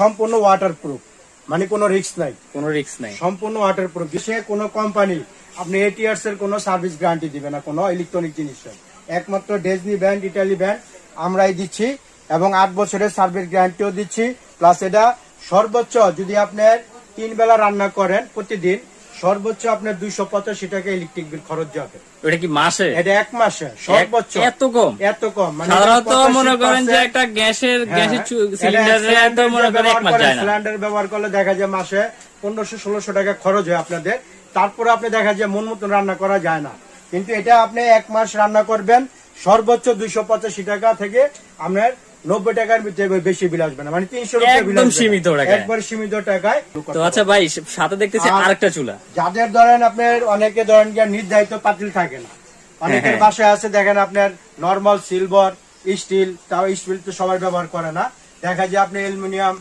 সম্পূর্ণ ওয়াটারপ্রুফ, মানে কোনো রিস্ক নাই, কোনো রিস্ক নাই। সম্পূর্ণ ওয়াটারপ্রুফ। দেশে কোনো কোম্পানি আপনি 8 ইয়ার্স এর কোনো সার্ভিস গ্যারান্টি দিবে না কোনো ইলেকট্রনিক জিনিসের। একমাত্র ডিজনি ব্র্যান্ড, ইটালি ব্র্যান্ড আমরাই দিচ্ছি, এবং 8 বছরের সার্ভিস গ্যারান্টিও দিচ্ছি। প্লাস এটা সর্বোচ্চ যদি আপনার 3 বেলা রান্না করেন প্রতিদিন, সর্বোচ্চ আপনার 285 টাকা ইলেকট্রিক বিল খরচ যাবে। ওটা কি মাসে? এটা 1 মাসে সর্বোচ্চ। এত কম? এত কম। মানে সাধারণত মনে করেন যে একটা গ্যাসের সিলিন্ডারে তো মনে করেন 1 মাস যায় না। সিলিন্ডার ব্যবহার করলে দেখা যায় মাসে 1500-1600 টাকা খরচ হয় আপনাদের। তারপরে আপনি দেখা যায় মন মতন রান্না করা যায় না। কিন্তু এটা আপনি 1 মাস রান্না করবেন, সর্বোচ্চ 285 টাকা থেকে আপনার 90 টাকার ভিতরে বেশি বিল আসবে না, মানে 300 টাকা বিল একদম আসবে না। সীমিত টাকায়। একবার সীমিত টাকায়। তো আচ্ছা ভাই, সাথে দেখতেছি আরেকটা চুলা। যাদের ধরেন আপনার অনেকে ধরেন যে নির্ধারিত পাতিল থাকে না, অনেকের বাসায় আছে দেখেন আপনার নরমাল সিলভার, স্টিল, তাও স্টিল তো সবাই ব্যবহার করে না, দেখা যায় আপনি অ্যালুমিনিয়াম